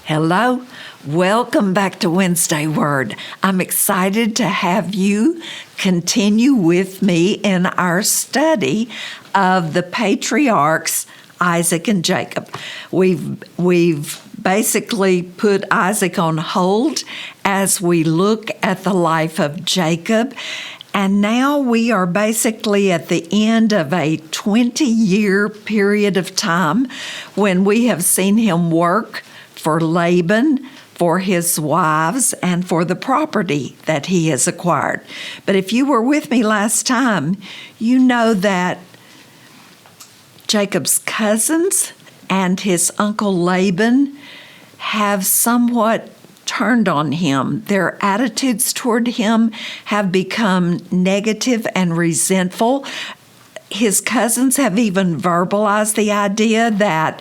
Hello, welcome back to Wednesday Word. I'm excited to have you continue with me in our study of the patriarchs Isaac and Jacob. We've basically put Isaac on hold as we look at the life of Jacob. And now we are basically at the end of a 20-year period of time when we have seen him work for Laban, for his wives, and for the property that he has acquired. But if you were with me last time, you know that Jacob's cousins and his uncle Laban have somewhat turned on him. Their attitudes toward him have become negative and resentful. His cousins have even verbalized the idea that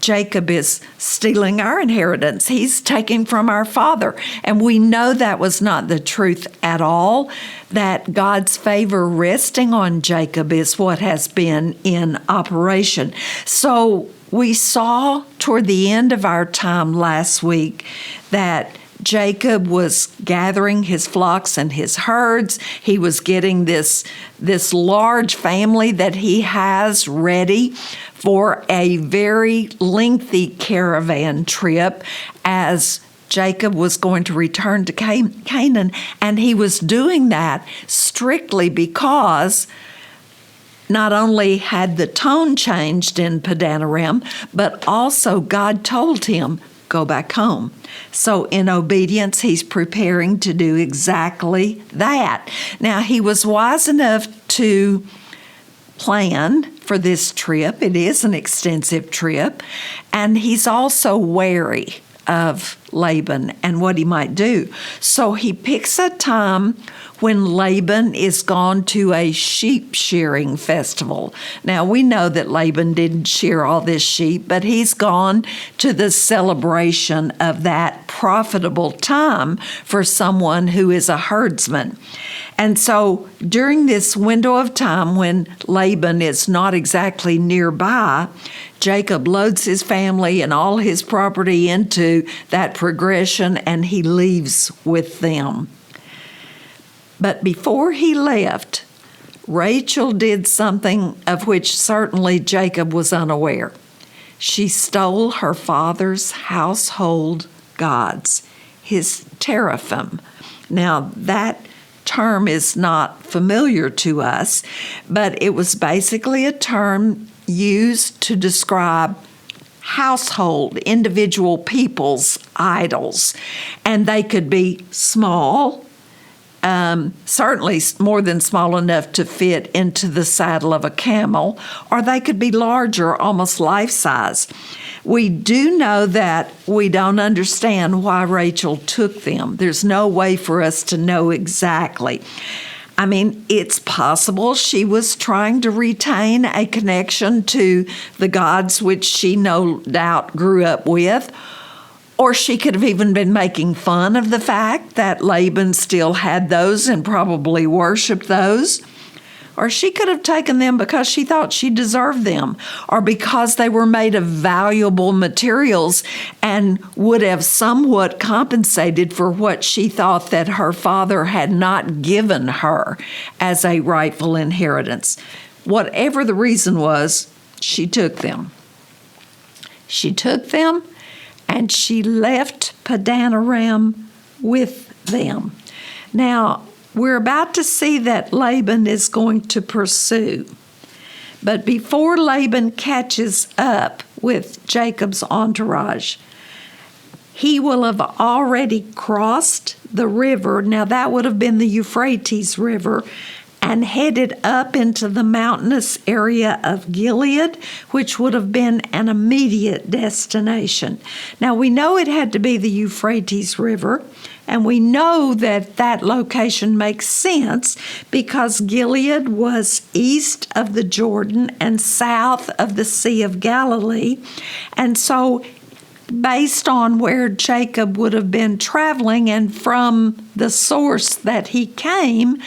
Jacob is stealing our inheritance. He's taking from our father. And we know that was not the truth at all, that God's favor resting on Jacob is what has been in operation. So we saw toward the end of our time last week that Jacob was gathering his flocks and his herds. He was getting this large family that he has ready for a very lengthy caravan trip as Jacob was going to return to Canaan. And he was doing that strictly because not only had the tone changed in Padanaram, but also God told him, go back home. So in obedience, he's preparing to do exactly that. Now, he was wise enough to plan for this trip. It is an extensive trip. And he's also wary of Laban and what he might do. So he picks a time when Laban is gone to a sheep shearing festival. Now, we know that Laban didn't shear all this sheep, but he's gone to the celebration of that profitable time for someone who is a herdsman. And so during this window of time when Laban is not exactly nearby, Jacob loads his family and all his property into that progression, and he leaves with them. But before he left, Rachel did something of which certainly Jacob was unaware. She stole her father's household gods, his teraphim. Now, that term is not familiar to us, but it was basically a term used to describe household, individual people's idols. And they could be small, certainly more than small enough to fit into the saddle of a camel, or they could be larger, almost life-size. We do know that we don't understand why Rachel took them. There's no way for us to know exactly. I mean, it's possible she was trying to retain a connection to the gods which she no doubt grew up with, or she could have even been making fun of the fact that Laban still had those and probably worshiped those. Or she could have taken them because she thought she deserved them, or because they were made of valuable materials and would have somewhat compensated for what she thought that her father had not given her as a rightful inheritance. Whatever the reason was, she took them. She took them and she left Padanaram with them. Now, we're about to see that Laban is going to pursue. But before Laban catches up with Jacob's entourage, he will have already crossed the river. Now, that would have been the Euphrates River, and headed up into the mountainous area of Gilead, which would have been an immediate destination. Now, we know it had to be the Euphrates River, and we know that that location makes sense because Gilead was east of the Jordan and south of the Sea of Galilee. And so based on where Jacob would have been traveling and from the source that he came,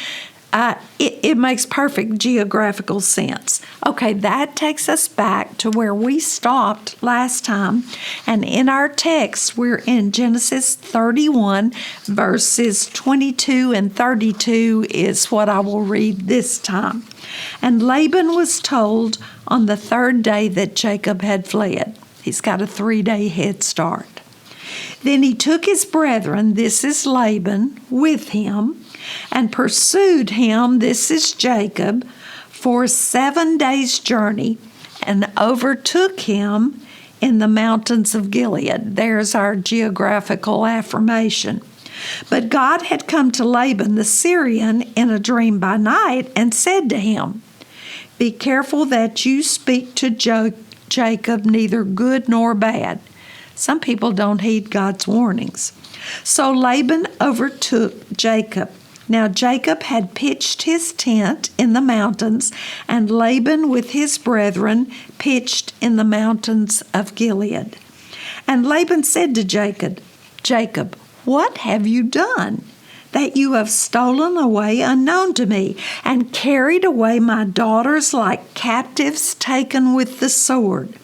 It makes perfect geographical sense. Okay, that takes us back to where we stopped last time. And in our text, we're in Genesis 31, verses 22 and 32 is what I will read this time. And Laban was told on the third day that Jacob had fled. He's got a 3-day head start. Then he took his brethren, this is Laban, with him, and pursued him, this is Jacob, for 7 days' journey, and overtook him in the mountains of Gilead. There's our geographical affirmation. But God had come to Laban the Syrian in a dream by night and said to him, "Be careful that you speak to Jacob neither good nor bad." Some people don't heed God's warnings. So Laban overtook Jacob. Now Jacob had pitched his tent in the mountains, and Laban with his brethren pitched in the mountains of Gilead. And Laban said to Jacob, "What have you done, that you have stolen away unknown to me, and carried away my daughters like captives taken with the sword?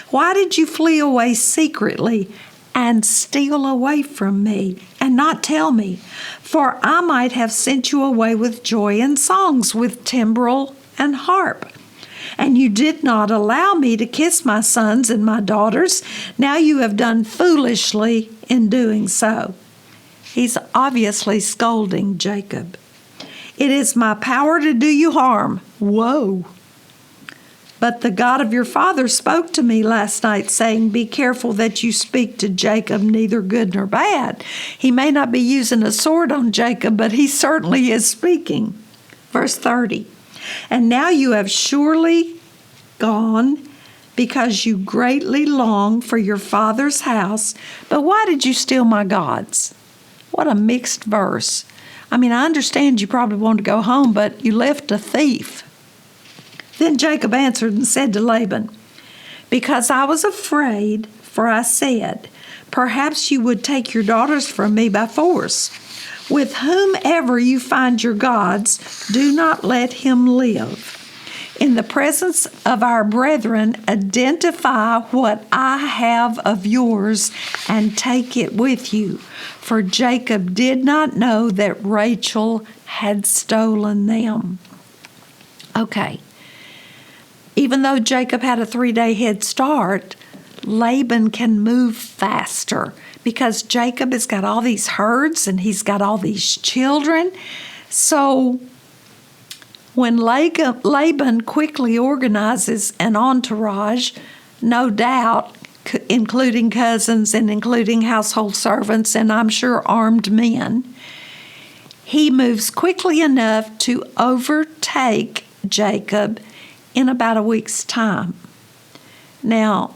Why did you flee away secretly and steal away from me and not tell me? For I might have sent you away with joy and songs, with timbrel and harp. And you did not allow me to kiss my sons and my daughters. Now you have done foolishly in doing so." He's obviously scolding Jacob. "It is my power to do you harm." Whoa. "But the God of your father spoke to me last night, saying, 'Be careful that you speak to Jacob neither good nor bad.'" He may not be using a sword on Jacob, but he certainly is speaking. Verse 30. "And now you have surely gone because you greatly long for your father's house. But why did you steal my gods?" What a mixed verse. I mean, I understand you probably wanted to go home, but you left a thief. Then Jacob answered and said to Laban, "Because I was afraid, for I said, 'Perhaps you would take your daughters from me by force.' With whomever you find your gods, do not let him live. In the presence of our brethren, identify what I have of yours and take it with you." For Jacob did not know that Rachel had stolen them. Okay. Even though Jacob had a 3-day head start, Laban can move faster because Jacob has got all these herds and he's got all these children. So when Laban quickly organizes an entourage, no doubt, including cousins and including household servants and I'm sure armed men, he moves quickly enough to overtake Jacob in about a week's time. Now,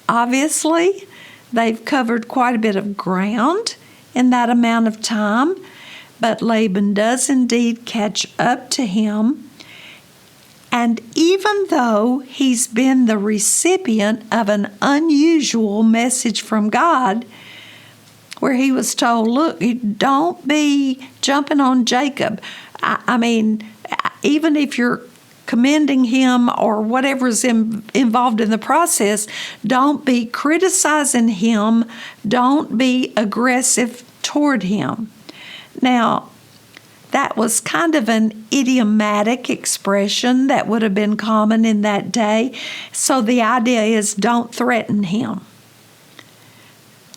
obviously, they've covered quite a bit of ground in that amount of time, but Laban does indeed catch up to him. And even though he's been the recipient of an unusual message from God, where he was told, "Look, don't be jumping on Jacob. I mean, even if you're commending him or whatever's involved in the process, don't be criticizing him. Don't be aggressive toward him." Now, that was kind of an idiomatic expression that would have been common in that day. So the idea is don't threaten him.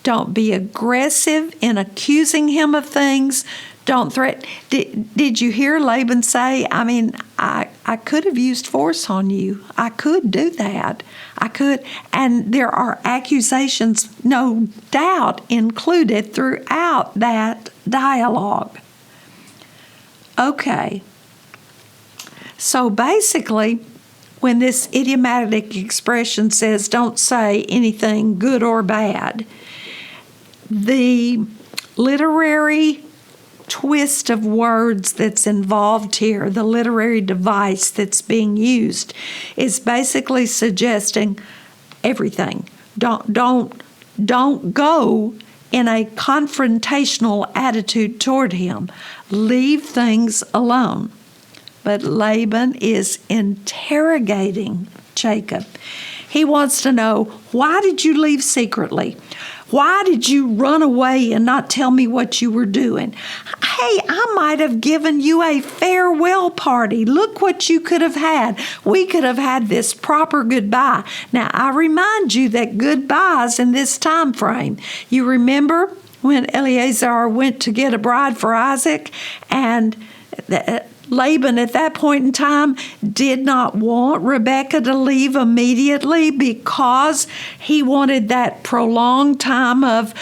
Don't be aggressive in accusing him of things. Don't threaten. Did you hear Laban say, I mean, I could have used force on you. I could do that. I could. And there are accusations, no doubt, included throughout that dialogue. Okay. So basically, when this idiomatic expression says don't say anything good or bad, the literary twist of words that's involved here, the literary device that's being used, is basically suggesting everything. Don't go in a confrontational attitude toward him. Leave things alone. But Laban is interrogating Jacob. He wants to know, why did you leave secretly? Why did you run away and not tell me what you were doing? Hey, I might have given you a farewell party. Look what you could have had. We could have had this proper goodbye. Now, I remind you that goodbyes in this time frame. You remember when Eliezer went to get a bride for Isaac, and Laban at that point in time did not want Rebekah to leave immediately because he wanted that prolonged time of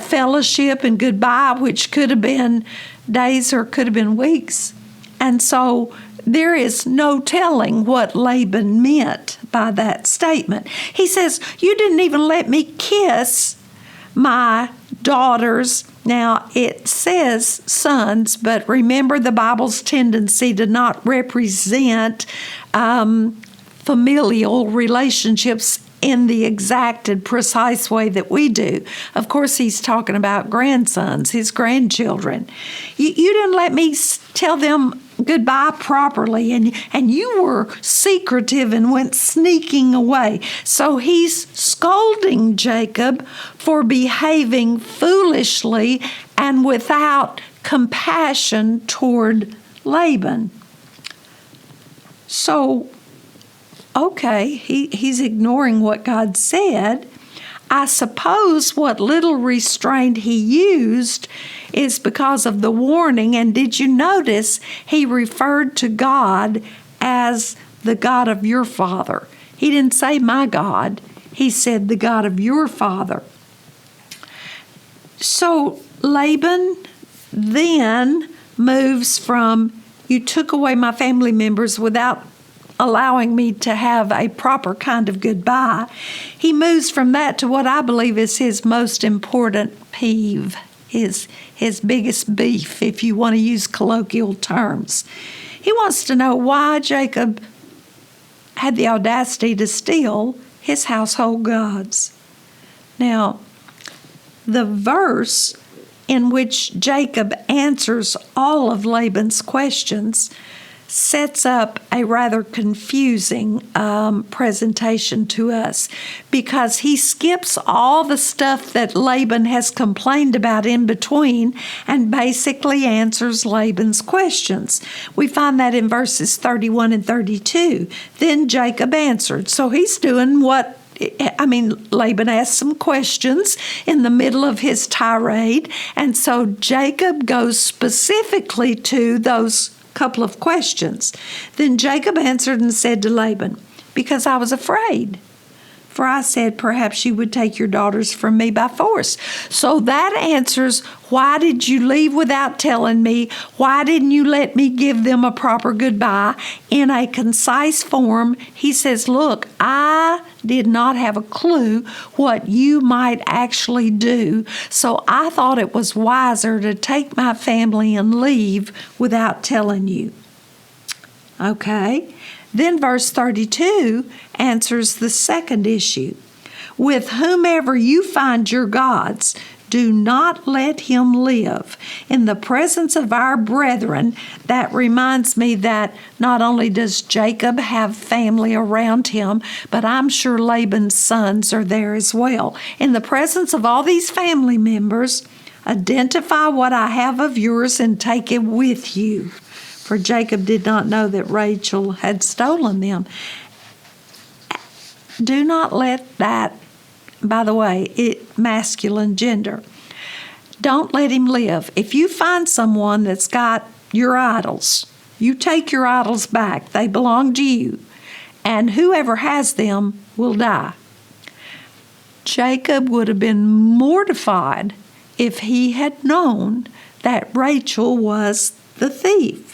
fellowship and goodbye, which could have been days or could have been weeks. And so there is no telling what Laban meant by that statement. He says, you didn't even let me kiss my daughters. Now, it says sons, but remember the Bible's tendency to not represent familial relationships in the exact and precise way that we do. Of course, he's talking about grandsons, his grandchildren. You didn't let me tell them goodbye properly, and you were secretive and went sneaking away. So he's scolding Jacob for behaving foolishly and without compassion toward Laban. So, okay, he's ignoring what God said. I suppose what little restraint he used is because of the warning. And did you notice he referred to God as the God of your father? He didn't say my God. He said the God of your father. So Laban then moves from, you took away my family members without allowing me to have a proper kind of goodbye. He moves from that to what I believe is his most important peeve, his biggest beef, if you want to use colloquial terms. He wants to know why Jacob had the audacity to steal his household gods. Now, the verse in which Jacob answers all of Laban's questions sets up a rather confusing presentation to us, because he skips all the stuff that Laban has complained about in between and basically answers Laban's questions. We find that in verses 31 and 32. Then Jacob answered. So he's doing Laban asked some questions in the middle of his tirade, and so Jacob goes specifically to those couple of questions. Then Jacob answered and said to Laban, because I was afraid. For I said, perhaps you would take your daughters from me by force. So that answers, why did you leave without telling me? Why didn't you let me give them a proper goodbye? In a concise form, he says, look, I did not have a clue what you might actually do, so I thought it was wiser to take my family and leave without telling you. Okay. Then verse 32 answers the second issue. With whomever you find your gods, do not let him live. In the presence of our brethren, that reminds me that not only does Jacob have family around him, but I'm sure Laban's sons are there as well. In the presence of all these family members, identify what I have of yours and take it with you. For Jacob did not know that Rachel had stolen them. Do not let that, by the way, masculine gender. Don't let him live. If you find someone that's got your idols, you take your idols back. They belong to you. And whoever has them will die. Jacob would have been mortified if he had known that Rachel was the thief.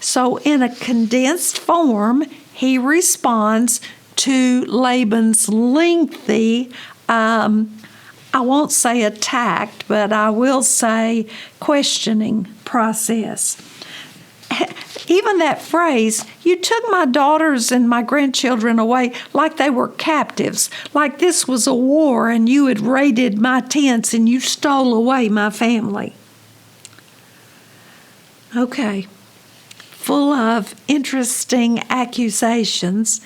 So in a condensed form, he responds to Laban's lengthy, I won't say attacked, but I will say questioning process. Even that phrase, you took my daughters and my grandchildren away like they were captives, like this was a war and you had raided my tents and you stole away my family. Okay, full of interesting accusations,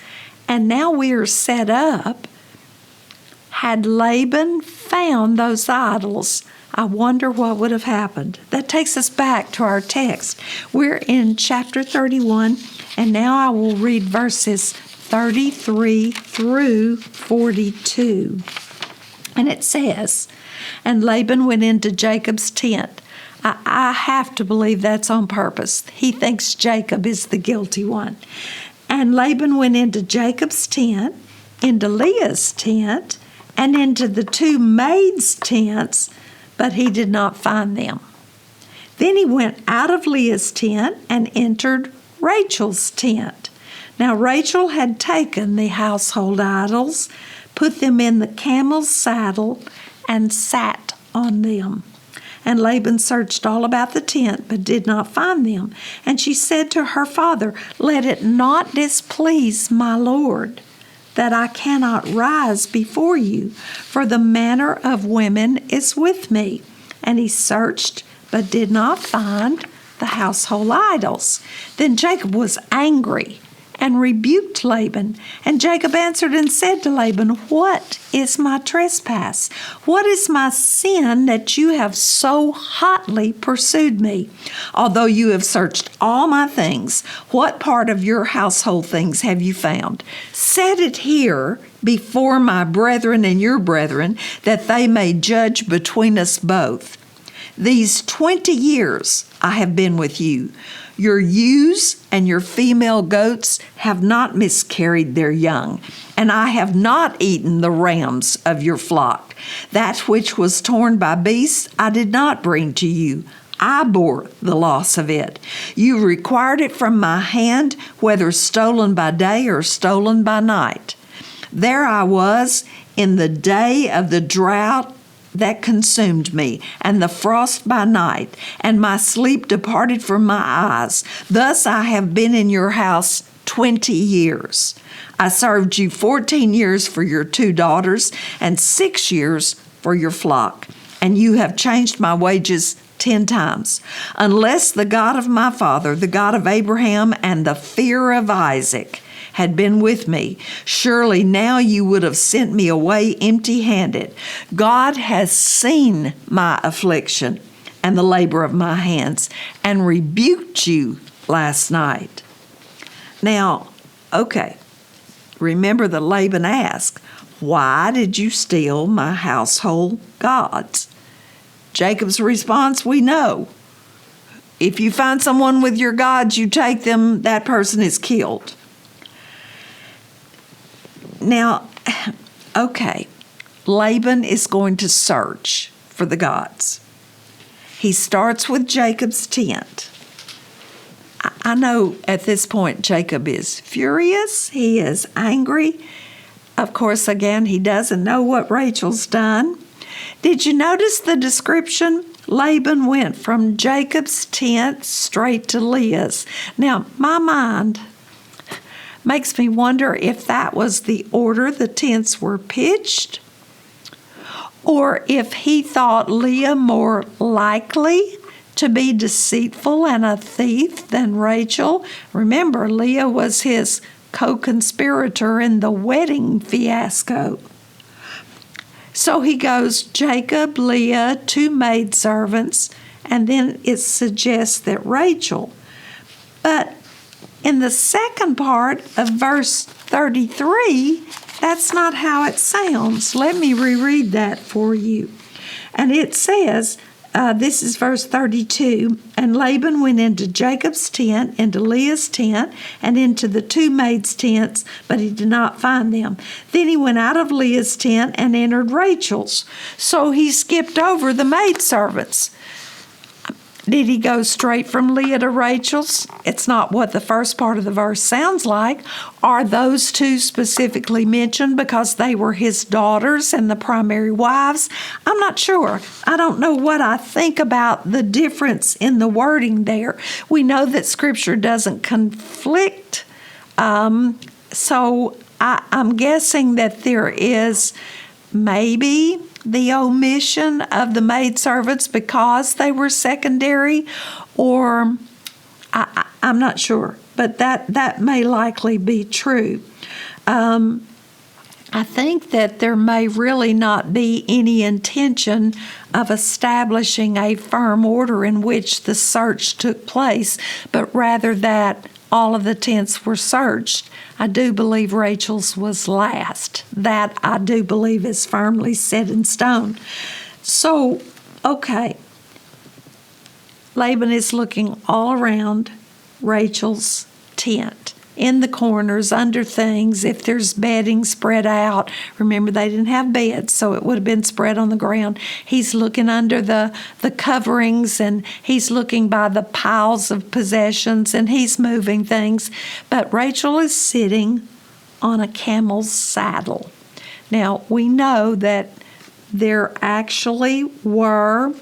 and now we are set up. Had Laban found those idols, I wonder what would have happened. That takes us back to our text. We're in chapter 31, and now I will read verses 33 through 42. And it says, "And Laban went into Jacob's tent." I have to believe that's on purpose. He thinks Jacob is the guilty one. "And Laban went into Jacob's tent, into Leah's tent, and into the two maids' tents, but he did not find them. Then he went out of Leah's tent and entered Rachel's tent. Now Rachel had taken the household idols, put them in the camel's saddle, and sat on them. And Laban searched all about the tent, but did not find them. And she said to her father, 'Let it not displease my lord, that I cannot rise before you, for the manner of women is with me.' And he searched, but did not find the household idols. Then Jacob was angry and rebuked Laban. And Jacob answered and said to Laban, 'What is my trespass? What is my sin that you have so hotly pursued me? Although you have searched all my things, what part of your household things have you found? Set it here before my brethren and your brethren, that they may judge between us both. These 20 years I have been with you. Your ewes and your female goats have not miscarried their young, and I have not eaten the rams of your flock. That which was torn by beasts I did not bring to you. I bore the loss of it. You required it from my hand, whether stolen by day or stolen by night. There I was in the day of the drought that consumed me, and the frost by night, and my sleep departed from my eyes. Thus I have been in your house 20 years. I served you 14 years for your 2 daughters, and 6 years for your flock, and you have changed my wages 10 times. Unless the God of my father, the God of Abraham, and the fear of Isaac had been with me, surely now you would have sent me away empty-handed. God has seen my affliction and the labor of my hands, and rebuked you last night." Now, okay, remember that Laban asked, "Why did you steal my household gods?" Jacob's response, we know. If you find someone with your gods, you take them, that person is killed. Now, okay, Laban is going to search for the gods. He starts with Jacob's tent. I know at this point Jacob is furious. He is angry. Of course, again, he doesn't know what Rachel's done. Did you notice the description? Laban went from Jacob's tent straight to Leah's. Now, my mind makes me wonder if that was the order the tents were pitched, or if he thought Leah more likely to be deceitful and a thief than Rachel. Remember, Leah was his co-conspirator in the wedding fiasco. So he goes Jacob, Leah, 2 maidservants, and then it suggests that Rachel. But in the second part of verse 33, that's not how it sounds. Let me reread that for you. And it says, this is verse 32, "And Laban went into Jacob's tent, into Leah's tent, and into the 2 maids' tents, but he did not find them. Then he went out of Leah's tent and entered Rachel's." So he skipped over the maidservants. Did he go straight from Leah to Rachel's? It's not what the first part of the verse sounds like. Are those two specifically mentioned because they were his daughters and the primary wives? I'm not sure. I don't know what I think about the difference in the wording there. We know that Scripture doesn't conflict, so I'm guessing that there is maybe the omission of the maidservants because they were secondary, or I'm not sure, but that may likely be true. I think that there may really not be any intention of establishing a firm order in which the search took place, but rather that all of the tents were searched. I do believe Rachel's was last. That I do believe is firmly set in stone. So, okay, Laban is looking all around Rachel's tent, in the corners, under things, if there's bedding spread out. Remember, they didn't have beds, so it would have been spread on the ground. He's looking under the coverings, and he's looking by the piles of possessions, and he's moving things. But Rachel is sitting on a camel's saddle. Now, we know that there actually were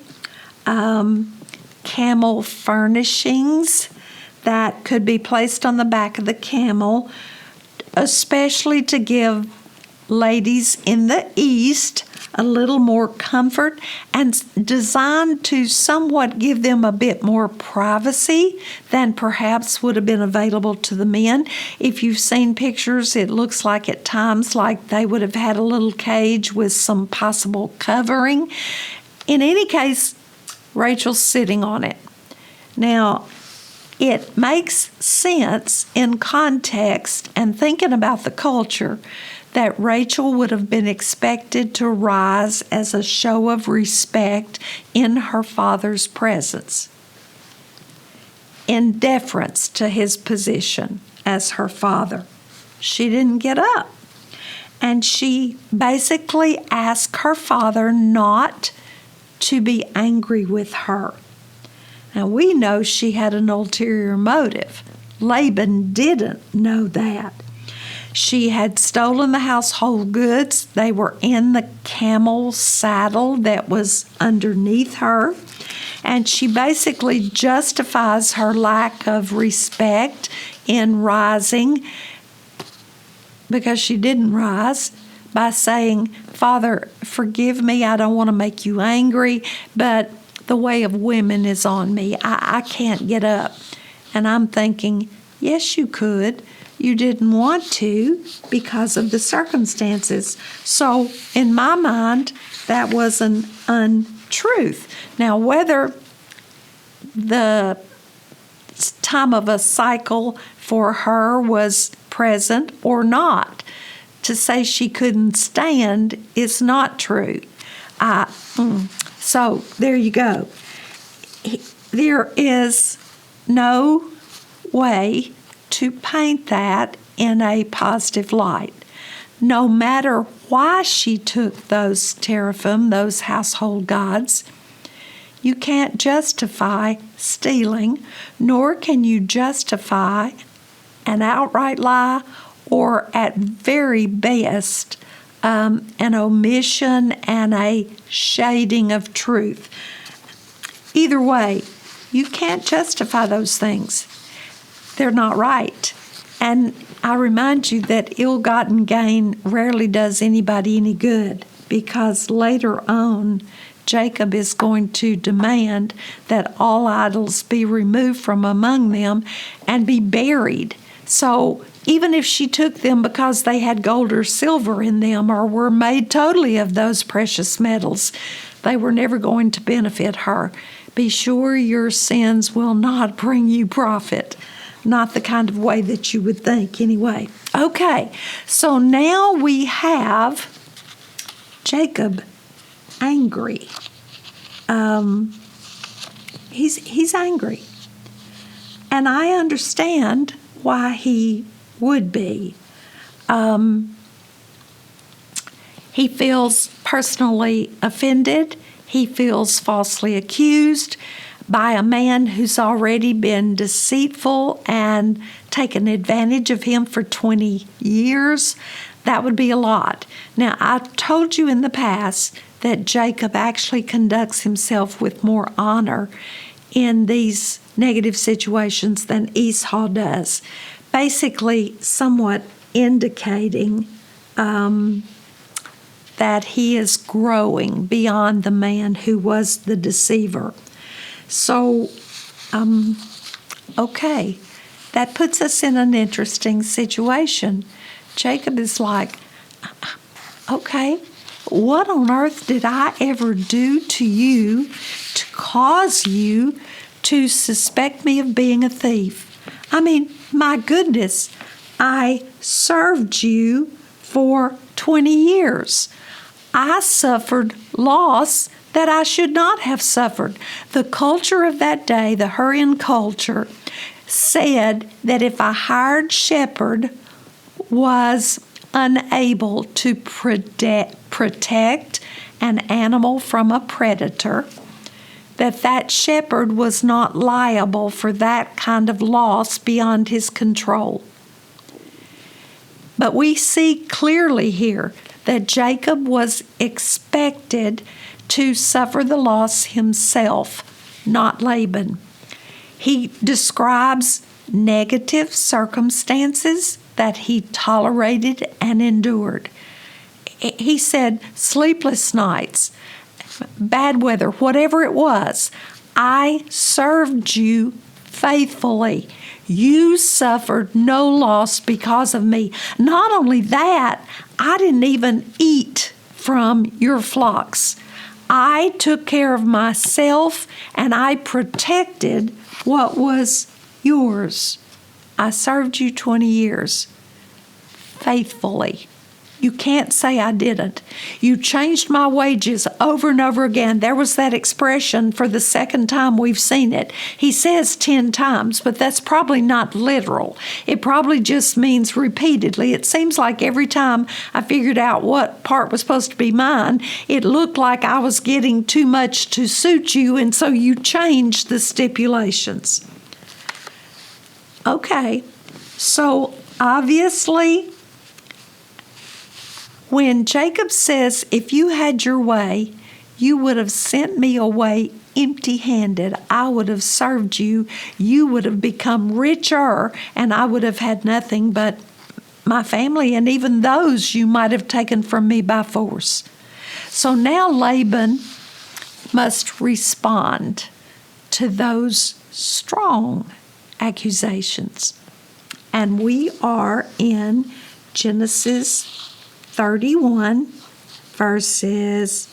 camel furnishings that could be placed on the back of the camel, especially to give ladies in the East a little more comfort, and designed to somewhat give them a bit more privacy than perhaps would have been available to the men. If you've seen pictures, it looks like at times like they would have had a little cage with some possible covering. In any case, Rachel's sitting on it. Now, it makes sense in context and thinking about the culture that Rachel would have been expected to rise as a show of respect in her father's presence, in deference to his position as her father. She didn't get up. And she basically asked her father not to be angry with her. Now, we know she had an ulterior motive. Laban didn't know that. She had stolen the household goods. They were in the camel saddle that was underneath her. And she basically justifies her lack of respect in rising, because she didn't rise, by saying, "Father, forgive me. I don't want to make you angry, but the way of women is on me. I can't get up." And I'm thinking, yes, you could. You didn't want to because of the circumstances. So in my mind, that was an untruth. Now, whether the time of a cycle for her was present or not, to say she couldn't stand is not true. So there you go. There is no way to paint that in a positive light. No matter why she took those teraphim, those household gods, you can't justify stealing, nor can you justify an outright lie, or at very best, an omission and a shading of truth. Either way, you can't justify those things. They're not right. And I remind you that ill-gotten gain rarely does anybody any good, because later on, Jacob is going to demand that all idols be removed from among them and be buried. So even if she took them because they had gold or silver in them, or were made totally of those precious metals, they were never going to benefit her. Be sure your sins will not bring you profit. Not the kind of way that you would think, anyway. Okay, so now we have Jacob angry. He's angry. And I understand why he would be. He feels personally offended. He feels falsely accused. by a man who's already been deceitful and taken advantage of him for 20 years, that would be a lot. Now, I told you in the past that Jacob actually conducts himself with more honor in these negative situations than Esau does, basically somewhat indicating that he is growing beyond the man who was the deceiver. So, okay, that puts us in an interesting situation. Jacob is like, okay, what on earth did I ever do to you to cause you to suspect me of being a thief? I mean, my goodness, I served you for 20 years. I suffered loss that I should not have suffered. The culture of that day, the Hurrian culture, said that if a hired shepherd was unable to protect an animal from a predator, that shepherd was not liable for that kind of loss beyond his control. But we see clearly here that Jacob was expected to suffer the loss himself, not Laban. He describes negative circumstances that he tolerated and endured. He said, sleepless nights, bad weather, whatever it was, I served you faithfully. You suffered no loss because of me. Not only that, I didn't even eat from your flocks. I took care of myself and I protected what was yours. I served you 20 years faithfully. You can't say I didn't. You changed my wages over and over again. There was that expression for the second time we've seen it. He says 10 times, but that's probably not literal. It probably just means repeatedly. It seems like every time I figured out what part was supposed to be mine, it looked like I was getting too much to suit you, and so you changed the stipulations. Okay, so obviously, when Jacob says, if you had your way, you would have sent me away empty-handed. I would have served you. You would have become richer, and I would have had nothing but my family, and even those you might have taken from me by force. So now Laban must respond to those strong accusations. And we are in Genesis 31, verses,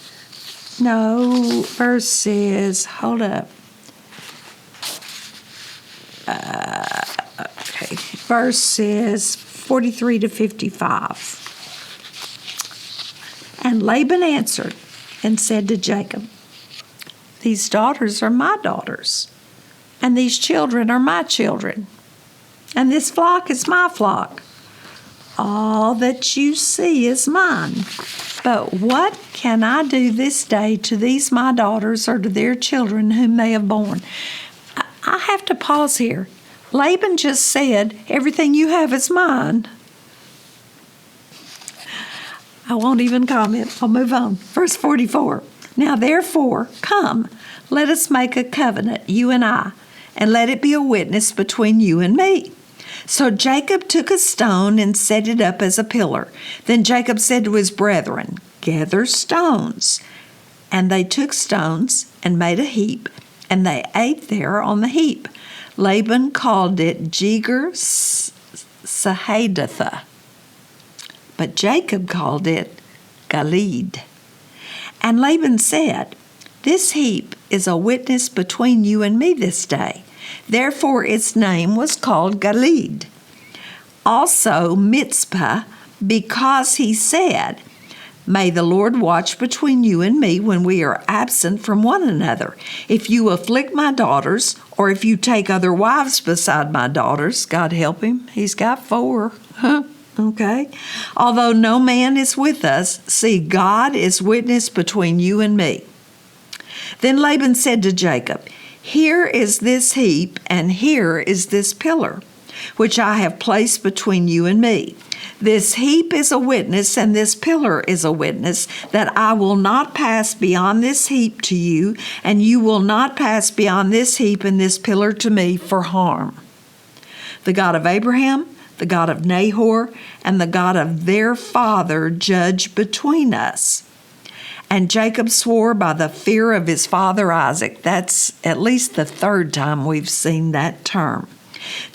hold up. Verses 43 to 55. And Laban answered and said to Jacob, these daughters are my daughters, and these children are my children, and this flock is my flock. All that you see is mine. But what can I do this day to these my daughters or to their children whom they have borne? I have to pause here. Laban just said, everything you have is mine. I won't even comment. I'll move on. Verse 44. Now therefore, come, let us make a covenant, you and I, and let it be a witness between you and me. So Jacob took a stone and set it up as a pillar. Then Jacob said to his brethren, gather stones. And they took stones and made a heap, and they ate there on the heap. Laban called it Jegar-Sahadutha, but Jacob called it Gilead. And Laban said, this heap is a witness between you and me this day. Therefore its name was called Gilead. Also Mizpah, because he said, may the Lord watch between you and me when we are absent from one another. If you afflict my daughters, or if you take other wives beside my daughters, God help him, he's got 4. Okay. Although no man is with us, see, God is witness between you and me. Then Laban said to Jacob, Here is this heap, and here is this pillar, which I have placed between you and me. This heap is a witness, and this pillar is a witness, that I will not pass beyond this heap to you, and you will not pass beyond this heap and this pillar to me for harm. The God of Abraham, the God of Nahor, and the God of their father judge between us. And Jacob swore by the fear of his father Isaac. That's at least the third time we've seen that term.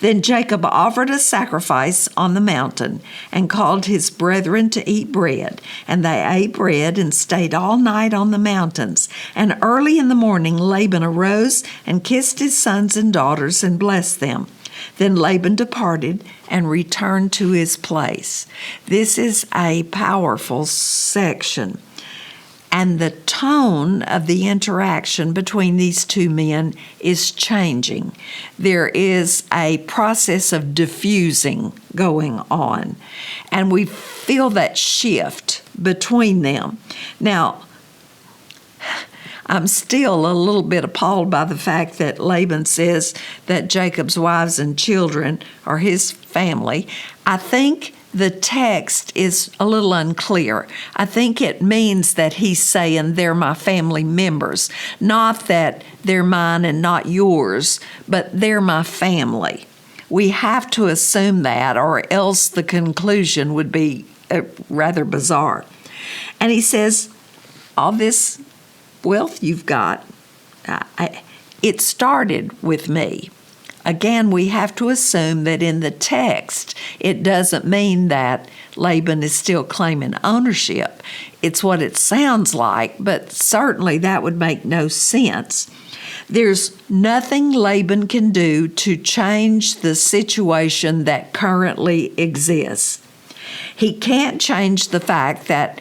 Then Jacob offered a sacrifice on the mountain and called his brethren to eat bread. And they ate bread and stayed all night on the mountains. And early in the morning Laban arose and kissed his sons and daughters and blessed them. Then Laban departed and returned to his place. This is a powerful section. And the tone of the interaction between these two men is changing. There is a process of diffusing going on, and we feel that shift between them. Now, I'm still a little bit appalled by the fact that Laban says that Jacob's wives and children are his family. I think the text is a little unclear. I think it means that he's saying they're my family members, not that they're mine and not yours, but they're my family. We have to assume that, or else the conclusion would be rather bizarre. And he says, all this wealth you've got, it started with me. Again, we have to assume that in the text, it doesn't mean that Laban is still claiming ownership. It's what it sounds like, but certainly that would make no sense. There's nothing Laban can do to change the situation that currently exists. He can't change the fact that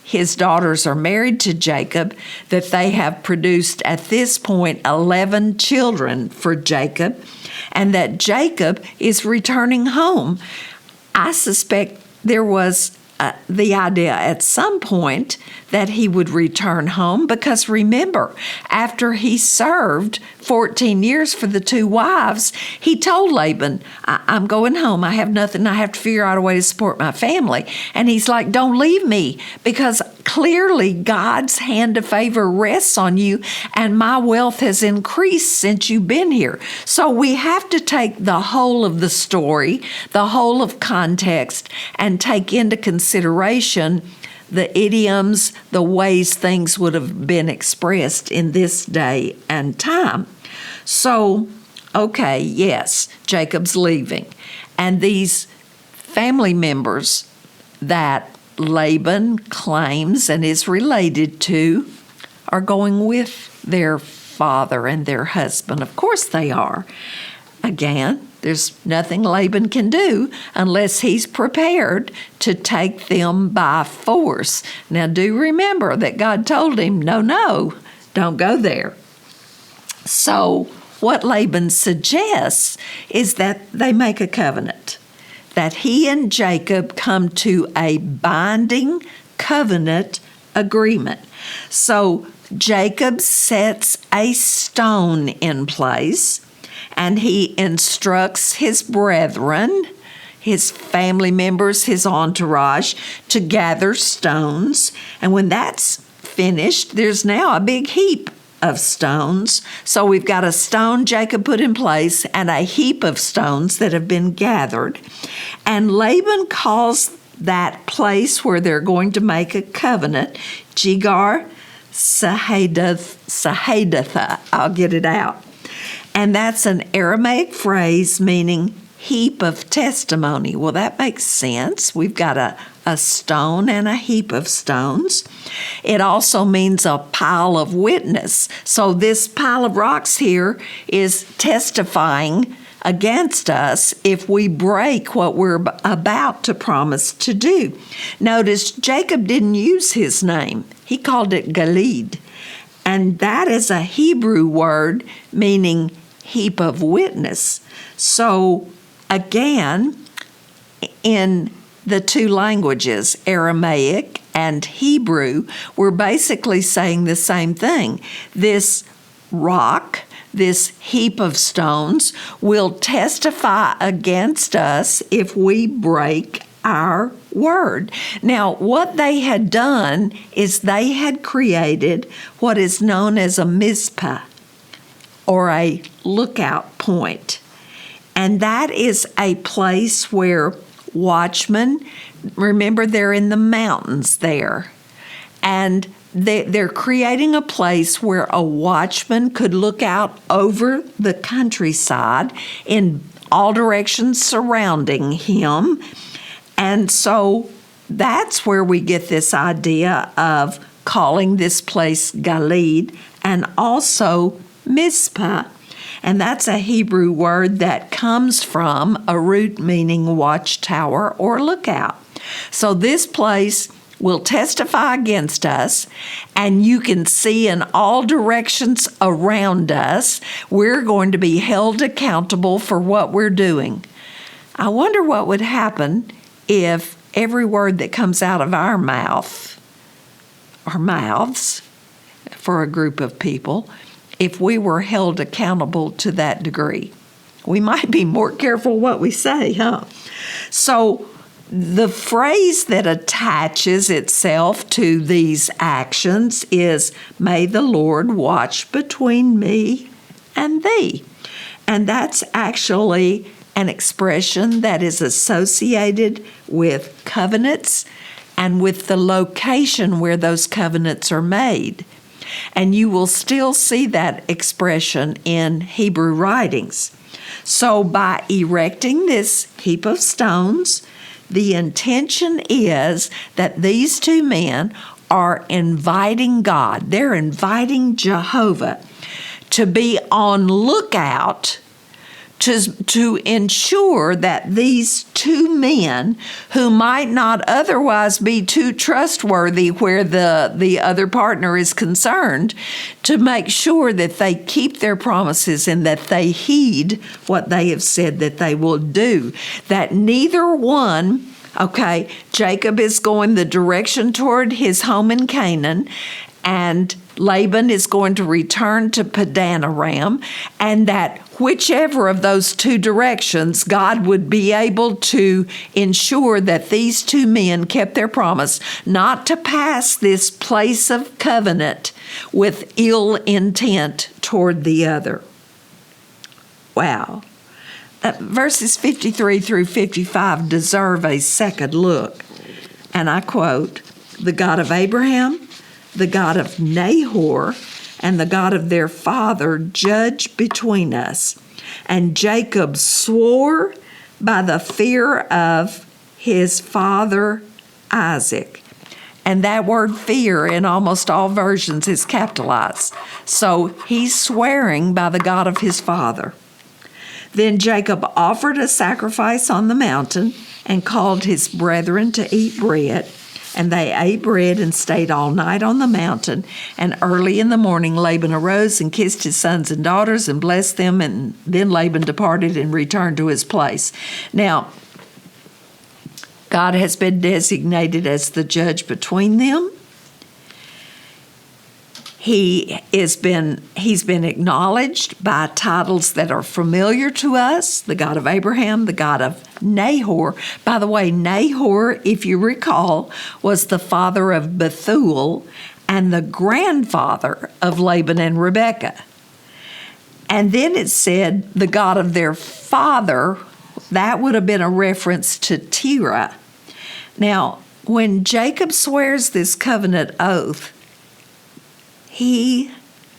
his daughters are married to Jacob, that they have produced at this point 11 children for Jacob, and that Jacob is returning home. I suspect there was the idea at some point that he would return home, because remember, after he served 14 years for the two wives, he told Laban, I'm going home. I have nothing. I have to figure out a way to support my family. And he's like, don't leave me, because clearly God's hand of favor rests on you, and my wealth has increased since you've been here. So we have to take the whole of the story, the whole of context, and take into consideration the idioms, the ways things would have been expressed in this day and time. So, okay, yes, Jacob's leaving. And these family members that Laban claims and is related to are going with their father and their husband. Of course they are. Again, there's nothing Laban can do unless he's prepared to take them by force. Now, do remember that God told him, no, don't go there. So what Laban suggests is that they make a covenant, that he and Jacob come to a binding covenant agreement. So Jacob sets a stone in place, and he instructs his brethren, his family members, his entourage, to gather stones. And when that's finished, there's now a big heap of stones. So we've got a stone Jacob put in place and a heap of stones that have been gathered. And Laban calls that place where they're going to make a covenant, Jegar Sahadath. I'll get it out. And that's an Aramaic phrase meaning heap of testimony. Well, that makes sense. We've got a stone and a heap of stones. It also means a pile of witness. So this pile of rocks here is testifying against us if we break what we're about to promise to do. Notice Jacob didn't use his name. He called it Gilead. And that is a Hebrew word meaning heap of witness. So again, in the two languages, Aramaic and Hebrew, we're basically saying the same thing. This rock this heap of stones will testify against us if we break our word. Now, what they had done is they had created what is known as a Mizpah, or a lookout point. And that is a place where watchmen, remember they're in the mountains there, and they're creating a place where a watchman could look out over the countryside in all directions surrounding him. And so that's where we get this idea of calling this place Gilead and also Mizpah. And that's a Hebrew word that comes from a root meaning watchtower or lookout. So this place will testify against us, and you can see in all directions around us, we're going to be held accountable for what we're doing. I wonder what would happen if every word that comes out of our mouths for a group of people, if we were held accountable to that degree. We might be more careful what we say, huh? So the phrase that attaches itself to these actions is, "May the Lord watch between me and thee." And that's actually an expression that is associated with covenants and with the location where those covenants are made. And you will still see that expression in Hebrew writings. So by erecting this heap of stones, the intention is that these two men are inviting God. They're inviting Jehovah to be on lookout to ensure that these two men, who might not otherwise be too trustworthy where the other partner is concerned, to make sure that they keep their promises and that they heed what they have said that they will do. That neither one, okay, Jacob is going the direction toward his home in Canaan, and Laban is going to return to Padan Aram, and that whichever of those two directions, God would be able to ensure that these two men kept their promise not to pass this place of covenant with ill intent toward the other. Wow. Verses 53 through 55 deserve a second look. And I quote, "The God of Abraham, the God of Nahor, and the God of their father judge between us. And Jacob swore by the fear of his father Isaac." And that word fear in almost all versions is capitalized. So he's swearing by the God of his father. Then Jacob offered a sacrifice on the mountain and called his brethren to eat bread. And they ate bread and stayed all night on the mountain. And early in the morning, Laban arose and kissed his sons and daughters and blessed them. And then Laban departed and returned to his place. Now, God has been designated as the judge between them. He's been acknowledged by titles that are familiar to us: the God of Abraham, the God of Nahor. By the way, Nahor, if you recall, was the father of Bethuel and the grandfather of Laban and Rebekah. And then it said the God of their father. That would have been a reference to Terah. Now, when Jacob swears this covenant oath, he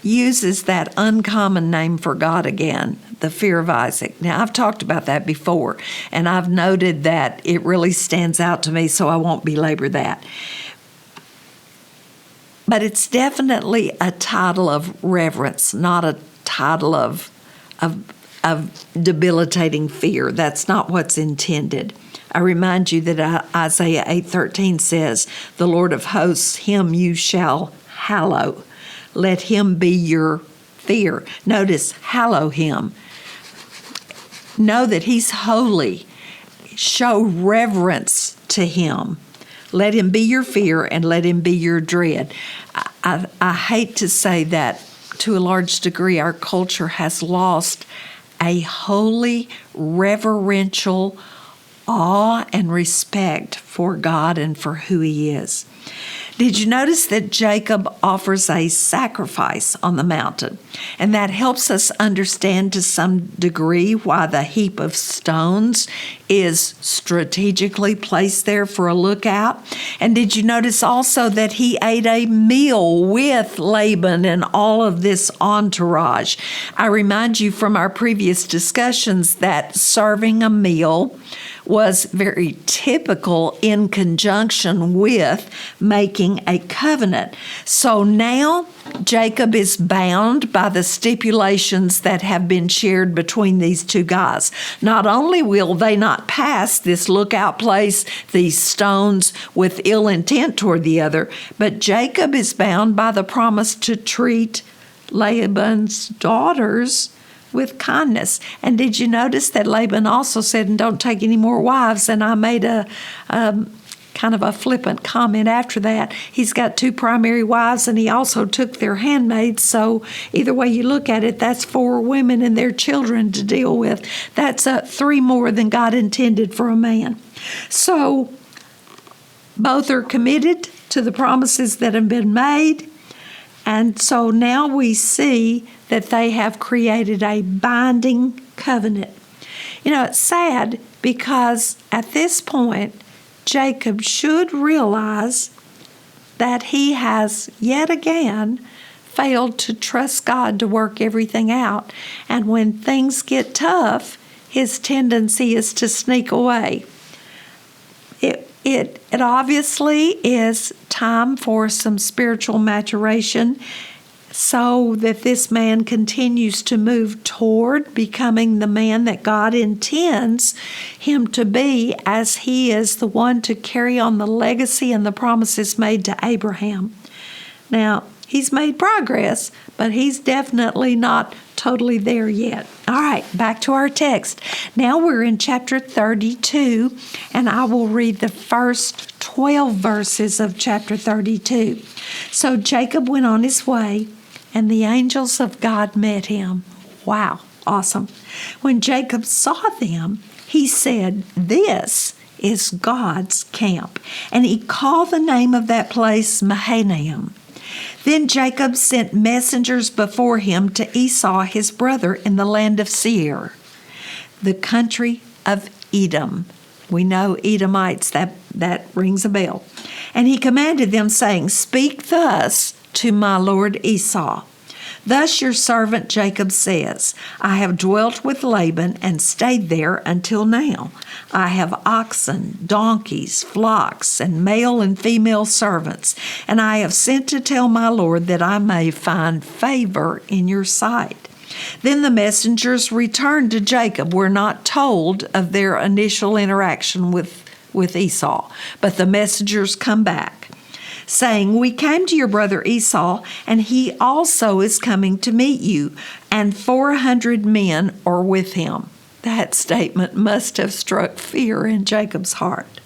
uses that uncommon name for God again, the fear of Isaac. Now, I've talked about that before, and I've noted that it really stands out to me, so I won't belabor that. But it's definitely a title of reverence, not a title of debilitating fear. That's not what's intended. I remind you that Isaiah 8:13 says, "The Lord of hosts, him you shall hallow. Let him be your fear." Notice, hallow him. Know that he's holy. Show reverence to him. Let him be your fear and let him be your dread. I hate to say that to a large degree, our culture has lost a holy, reverential awe and respect for God and for who He is. Did you notice that Jacob offers a sacrifice on the mountain? And that helps us understand to some degree why the heap of stones is strategically placed there for a lookout. And did you notice also that he ate a meal with Laban and all of this entourage? I remind you from our previous discussions that serving a meal was very typical in conjunction with making a covenant. So now Jacob is bound by the stipulations that have been shared between these two guys. Not only will they not pass this lookout place, these stones, with ill intent toward the other, but Jacob is bound by the promise to treat Laban's daughters with kindness. And did you notice that Laban also said, and don't take any more wives? And I made a kind of a flippant comment after that. He's got 2 primary wives, and he also took their handmaids. So either way you look at it, that's 4 women and their children to deal with. That's 3 more than God intended for a man. So both are committed to the promises that have been made. And so now we see that they have created a binding covenant. You know, it's sad because at this point, Jacob should realize that he has yet again failed to trust God to work everything out. And when things get tough, his tendency is to sneak away. It obviously is time for some spiritual maturation so that this man continues to move toward becoming the man that God intends him to be, as he is the one to carry on the legacy and the promises made to Abraham. Now, he's made progress, but he's definitely not totally there yet. All right, back to our text. Now we're in chapter 32, and I will read the first 12 verses of chapter 32. So Jacob went on his way, and the angels of God met him. Wow, awesome. When Jacob saw them, he said, "This is God's camp." And he called the name of that place Mahanaim. Then Jacob sent messengers before him to Esau his brother in the land of Seir, the country of Edom. We know Edomites, that rings a bell. And he commanded them, saying, "Speak thus to my lord Esau. Thus your servant Jacob says, I have dwelt with Laban and stayed there until now. I have oxen, donkeys, flocks, and male and female servants, and I have sent to tell my lord that I may find favor in your sight." Then the messengers returned to Jacob. We're not told of their initial interaction with Esau, but the messengers come back, saying, "We came to your brother Esau, and he also is coming to meet you, and 400 men are with him." That statement must have struck fear in Jacob's heart.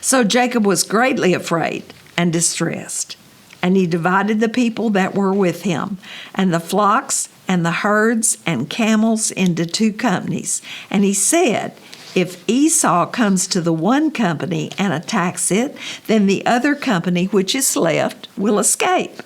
So Jacob was greatly afraid and distressed, and he divided the people that were with him, and the flocks and the herds and camels into 2 companies. And he said, "If Esau comes to the one company and attacks it, then the other company which is left will escape."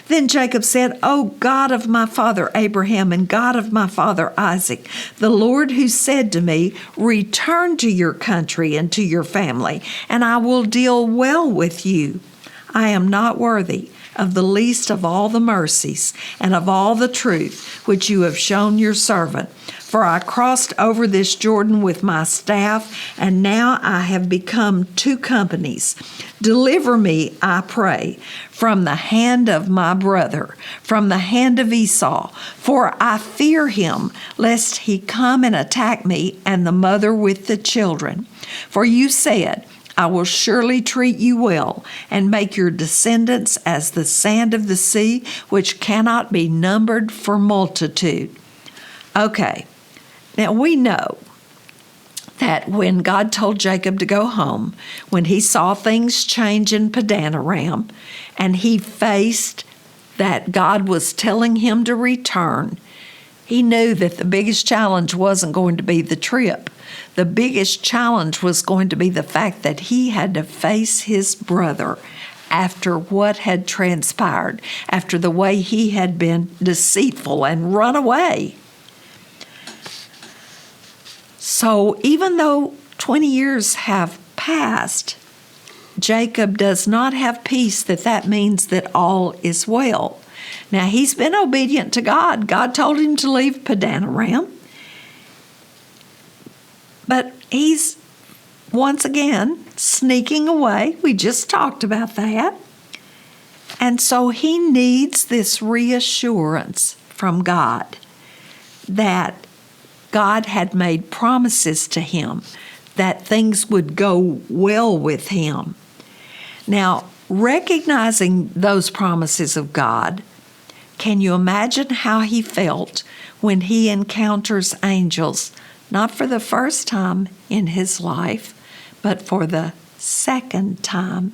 Then Jacob said, "O God of my father Abraham and God of my father Isaac, the Lord who said to me, 'Return to your country and to your family, and I will deal well with you.' I am not worthy of the least of all the mercies and of all the truth which you have shown your servant. For I crossed over this Jordan with my staff, and now I have become 2 companies. Deliver me, I pray, from the hand of my brother, from the hand of Esau, for I fear him, lest he come and attack me and the mother with the children. For you said, I will surely treat you well and make your descendants as the sand of the sea, which cannot be numbered for multitude." Okay, now we know that when God told Jacob to go home, when he saw things change in Padanaram, and he faced that God was telling him to return, he knew that the biggest challenge wasn't going to be the trip. The biggest challenge was going to be the fact that he had to face his brother after what had transpired, after the way he had been deceitful and run away. So even though 20 years have passed, Jacob does not have peace that means that all is well. Now, he's been obedient to God. God told him to leave Padanaram. But he's, once again, sneaking away. We just talked about that. And so he needs this reassurance from God that God had made promises to him, that things would go well with him. Now, recognizing those promises of God, can you imagine how he felt when he encounters angels, not for the first time in his life, but for the second time,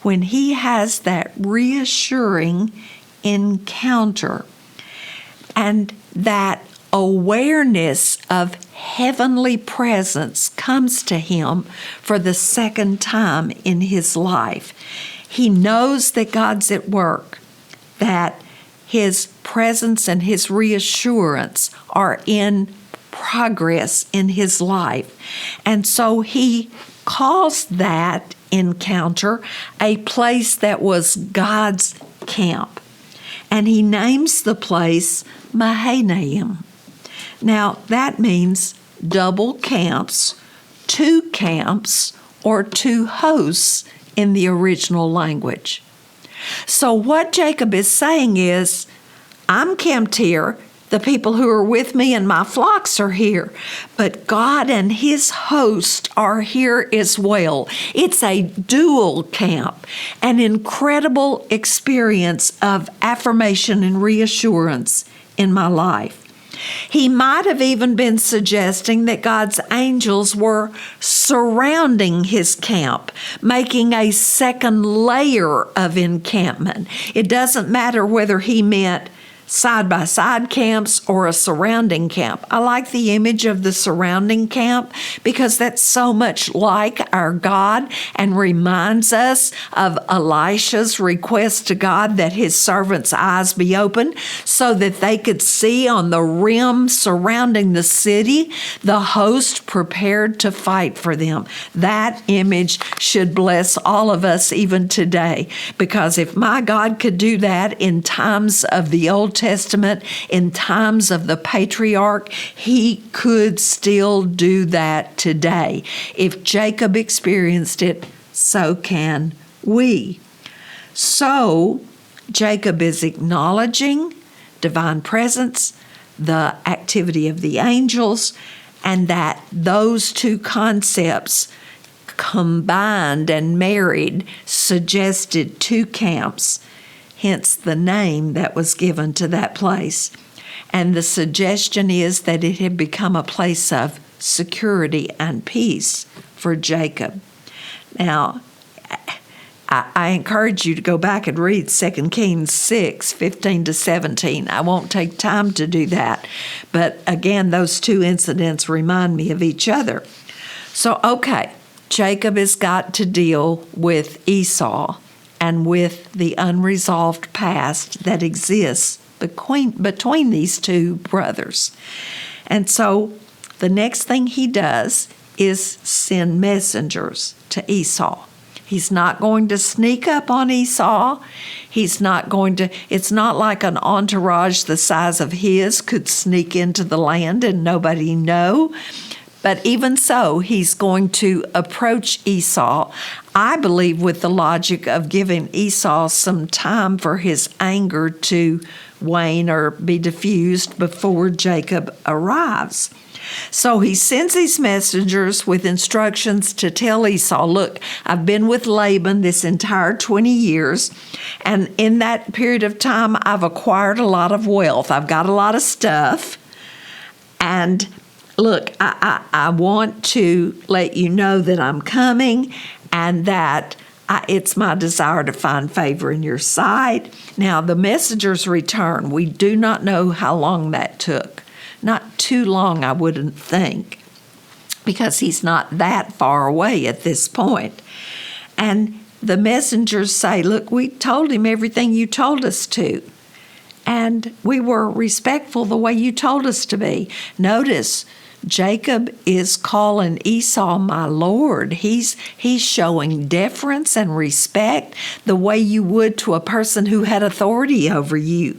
when he has that reassuring encounter and that awareness of heavenly presence comes to him for the second time in his life. He knows that God's at work, that his presence and his reassurance are in progress in his life. And so he calls that encounter a place that was God's camp. And he names the place Mahanaim. Now, that means double camps, two camps, or two hosts in the original language. So what Jacob is saying is, I'm camped here, the people who are with me and my flocks are here, but God and his host are here as well. It's a dual camp, an incredible experience of affirmation and reassurance in my life. He might have even been suggesting that God's angels were surrounding his camp, making a second layer of encampment. It doesn't matter whether he meant side-by-side camps or a surrounding camp. I like the image of the surrounding camp because that's so much like our God and reminds us of Elisha's request to God that his servants' eyes be open so that they could see on the rim surrounding the city the host prepared to fight for them. That image should bless all of us even today, because if my God could do that in times of the Old Testament, in times of the patriarch, he could still do that today. If Jacob experienced it, so can we. So Jacob is acknowledging divine presence, the activity of the angels, and that those two concepts combined and married suggested two camps, hence the name that was given to that place. And the suggestion is that it had become a place of security and peace for Jacob. Now, I encourage you to go back and read 2 Kings 6, 15 to 17. I won't take time to do that. But again, those two incidents remind me of each other. So, okay, Jacob has got to deal with Esau and with the unresolved past that exists between these two brothers. And so the next thing he does is send messengers to Esau. He's not going to sneak up on Esau. It's not like an entourage the size of his could sneak into the land and nobody know. But even so, he's going to approach Esau, I believe, with the logic of giving Esau some time for his anger to wane or be diffused before Jacob arrives. So he sends these messengers with instructions to tell Esau, look, I've been with Laban this entire 20 years, and in that period of time, I've acquired a lot of wealth. I've got a lot of stuff, and look, I want to let you know that I'm coming and that It's my desire to find favor in your sight. Now, the messenger's return, we do not know how long that took. Not too long, I wouldn't think, because he's not that far away at this point. And the messengers say, look, we told him everything you told us to. And we were respectful the way you told us to be. Notice, Jacob is calling Esau my Lord. He's showing deference and respect the way you would to a person who had authority over you.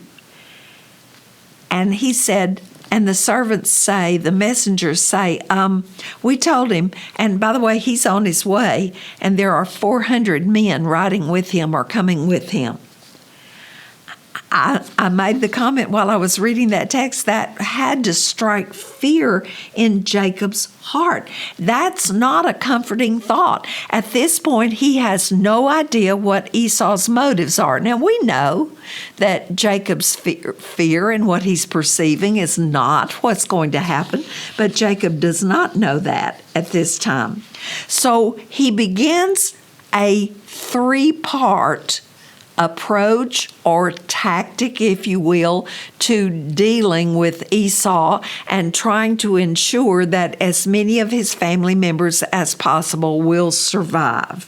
And he said, and the servants say, the messengers say, we told him, and by the way, he's on his way, and there are 400 men riding with him or coming with him. I made the comment while I was reading that text that had to strike fear in Jacob's heart. That's not a comforting thought. At this point, he has no idea what Esau's motives are. Now, we know that Jacob's fear and what he's perceiving is not what's going to happen, but Jacob does not know that at this time. So he begins a 3-part approach or tactic, if you will, to dealing with Esau and trying to ensure that as many of his family members as possible will survive.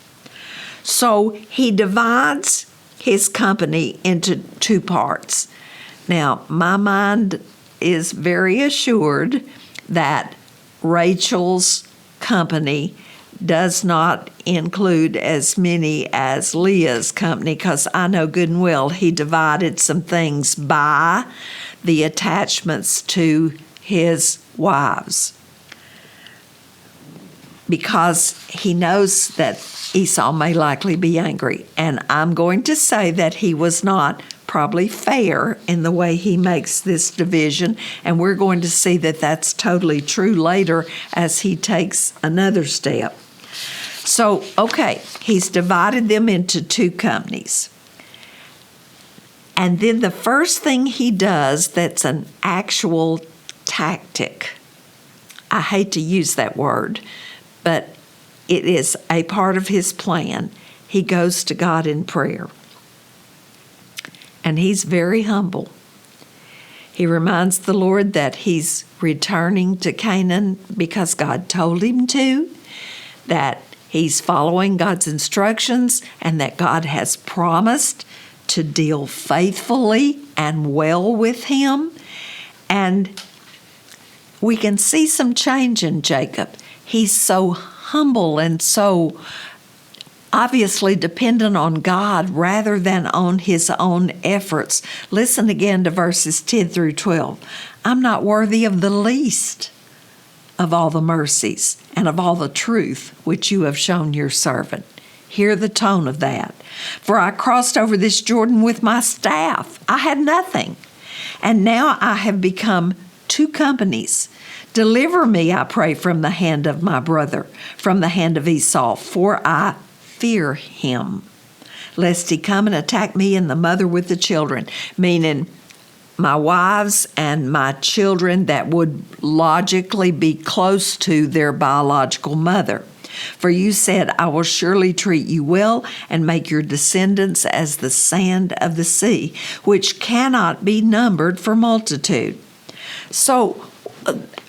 So he divides his company into 2 parts. Now, my mind is very assured that Rachel's company does not include as many as Leah's company, because I know good and well he divided some things by the attachments to his wives, because he knows that Esau may likely be angry. And I'm going to say that he was not probably fair in the way he makes this division, and we're going to see that that's totally true later as he takes another step. So, okay, he's divided them into 2 companies. And then the first thing he does that's an actual tactic, I hate to use that word, but it is a part of his plan. He goes to God in prayer. And he's very humble. He reminds the Lord that he's returning to Canaan because God told him to, that he's following God's instructions, and that God has promised to deal faithfully and well with him. And we can see some change in Jacob. He's so humble and so obviously dependent on God rather than on his own efforts. Listen again to verses 10 through 12. I'm not worthy of the least of all the mercies and of all the truth which you have shown your servant. Hear the tone of that. For I crossed over this Jordan with my staff. I had nothing. And now I have become 2 companies. Deliver me, I pray, from the hand of my brother, from the hand of Esau, for I fear him, lest he come and attack me and the mother with the children, meaning my wives and my children that would logically be close to their biological mother. For you said, I will surely treat you well and make your descendants as the sand of the sea, which cannot be numbered for multitude. So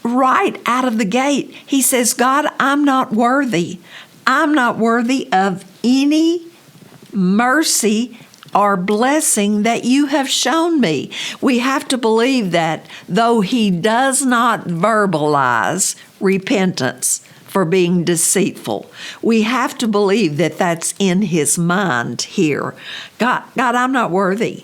right out of the gate, he says, God, I'm not worthy. I'm not worthy of any mercy or blessing that you have shown me. We have to believe that though he does not verbalize repentance for being deceitful, we have to believe that that's in his mind here. God, I'm not worthy.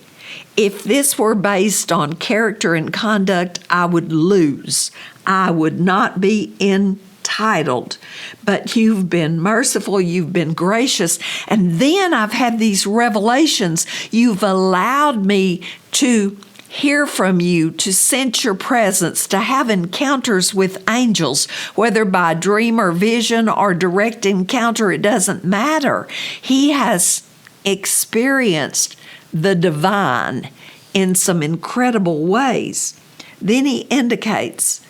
If this were based on character and conduct, I would lose. I would not be entitled. But you've been merciful, you've been gracious, and then I've had these revelations. You've allowed me to hear from you, to sense your presence, to have encounters with angels, whether by dream or vision or direct encounter, it doesn't matter. He has experienced the divine in some incredible ways. Then he indicates,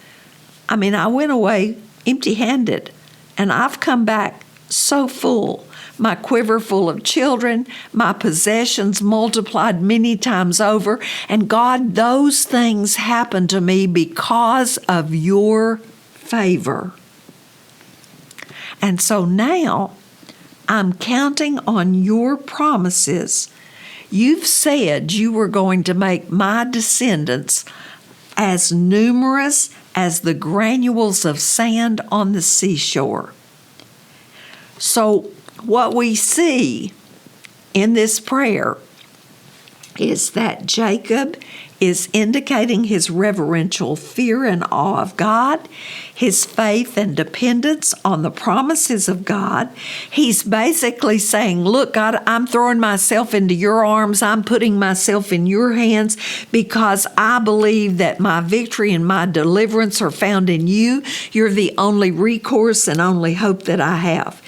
I went away empty-handed, and I've come back so full. my quiver full of children, my possessions multiplied many times over. And God, those things happened to me because of your favor. And so now I'm counting on your promises. You've said you were going to make my descendants as numerous as the granules of sand on the seashore. So what we see in this prayer is that Jacob is indicating his reverential fear and awe of God, his faith and dependence on the promises of God. He's basically saying, look, God, I'm throwing myself into your arms. I'm putting myself in your hands because I believe that my victory and my deliverance are found in you. You're the only recourse and only hope that I have.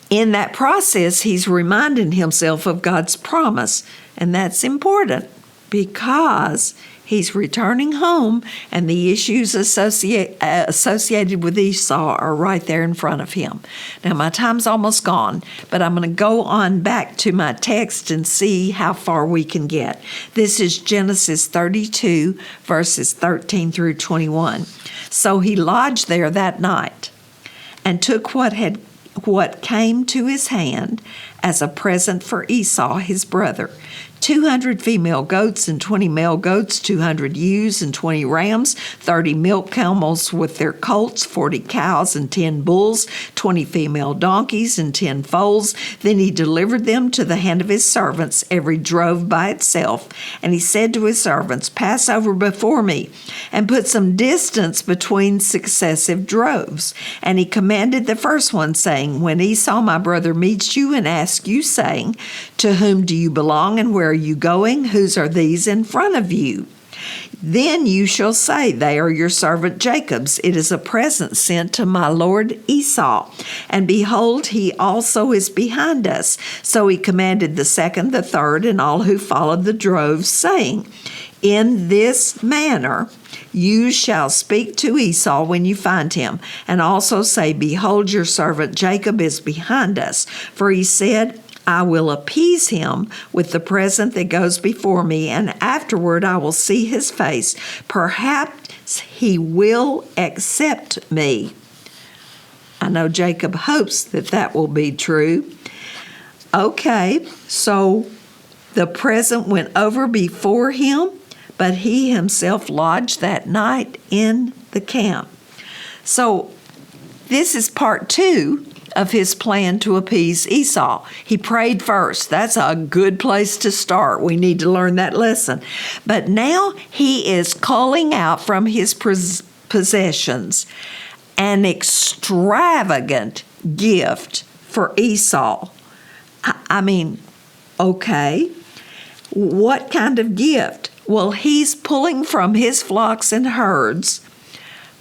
In that process, he's reminding himself of God's promise, and that's important, because he's returning home and the issues associated with Esau are right there in front of him. Now, my time's almost gone, but I'm going to go on back to my text and see how far we can get. This is Genesis 32, verses 13 through 21. So he lodged there that night and took what came to his hand as a present for Esau, his brother, 200 female goats and 20 male goats, 200 ewes and 20 rams, 30 milk camels with their colts, 40 cows and 10 bulls, 20 female donkeys and 10 foals. Then he delivered them to the hand of his servants, every drove by itself. And he said to his servants, pass over before me and put some distance between successive droves. And he commanded the first one, saying, when Esau my brother meets you and asks you, saying, to whom do you belong and where are you going? Whose are these in front of you? Then you shall say, they are your servant Jacob's. It is a present sent to my lord Esau. And behold, he also is behind us. So he commanded the second, the third, and all who followed the droves, saying, in this manner you shall speak to Esau when you find him, and also say, behold, your servant Jacob is behind us. For he said, I will appease him with the present that goes before me, and afterward I will see his face. Perhaps he will accept me. I know Jacob hopes that that will be true. Okay, so the present went over before him, but he himself lodged that night in the camp. So this is part 2 of his plan to appease Esau. He prayed first. That's a good place to start. We need to learn that lesson. But now he is calling out from his possessions an extravagant gift for Esau. I mean, okay, what kind of gift? Well, he's pulling from his flocks and herds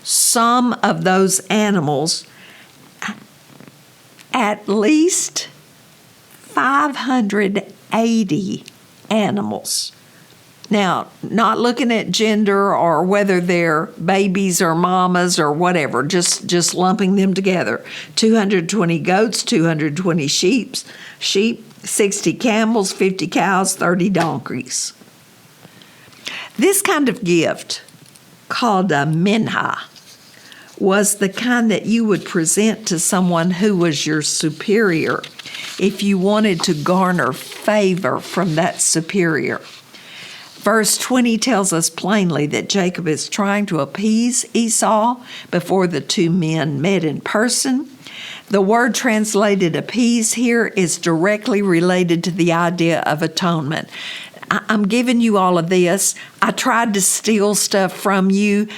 some of those animals, at least 580 animals. Now, not looking at gender or whether they're babies or mamas or whatever, just lumping them together. 220 goats, 220 sheep, 60 camels, 50 cows, 30 donkeys. This kind of gift, called a minha, was the kind that you would present to someone who was your superior if you wanted to garner favor from that superior. Verse 20 tells us plainly that Jacob is trying to appease Esau before the two men met in person. The word translated appease here is directly related to the idea of atonement. I'm giving you all of this. I tried to steal stuff from you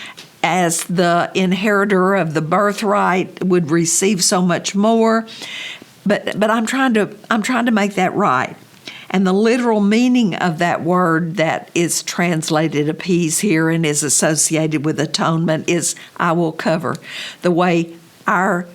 as the inheritor of the birthright would receive so much more. But I'm trying to make that right. And the literal meaning of that word that is translated appease here and is associated with atonement is I will cover. The way our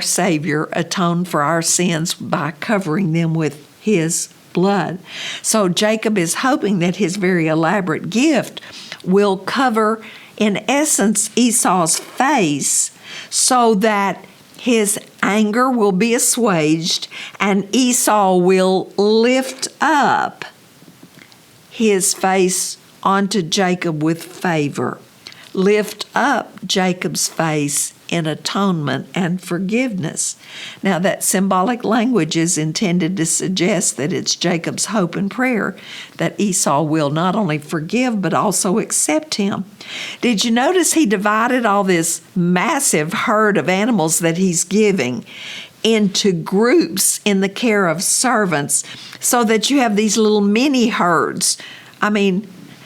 Savior atoned for our sins by covering them with his blood. So Jacob is hoping that his very elaborate gift will cover, in essence, Esau's face so that his anger will be assuaged, and Esau will lift up his face onto Jacob with favor. Lift up Jacob's face in atonement and forgiveness. Now, that symbolic language is intended to suggest that it's Jacob's hope and prayer that Esau will not only forgive but also accept him. Did you notice he divided all this massive herd of animals that he's giving into groups in the care of servants so that you have these little mini herds?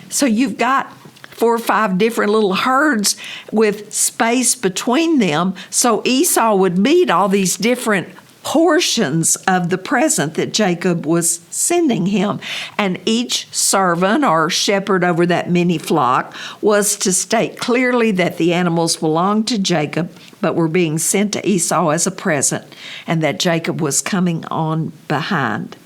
So you've got 4 or 5 different little herds with space between them, so Esau would meet all these different portions of the present that Jacob was sending him. And each servant or shepherd over that mini flock was to state clearly that the animals belonged to Jacob but were being sent to Esau as a present, and that Jacob was coming on behind.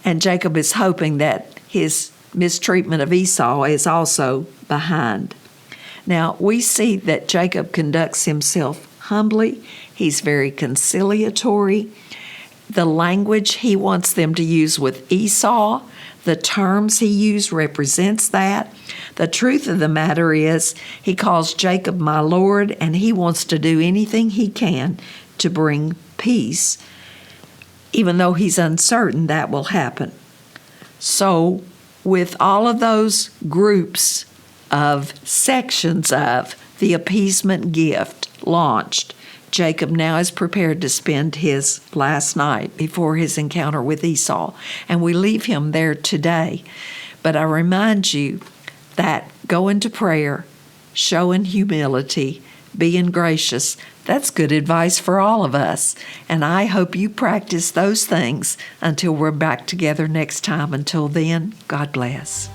And Jacob is hoping that his mistreatment of Esau is also behind. Now, we see that Jacob conducts himself humbly. He's very conciliatory. The language he wants them to use with Esau, the terms he used represents that. The truth of the matter is he calls Jacob my Lord, and he wants to do anything he can to bring peace, even though he's uncertain that will happen. So, with all of those groups of sections of the appeasement gift launched, Jacob now is prepared to spend his last night before his encounter with Esau, and we leave him there today. But I remind you that go into prayer, showing humility, being gracious. That's good advice for all of us. And I hope you practice those things until we're back together next time. Until then, God bless.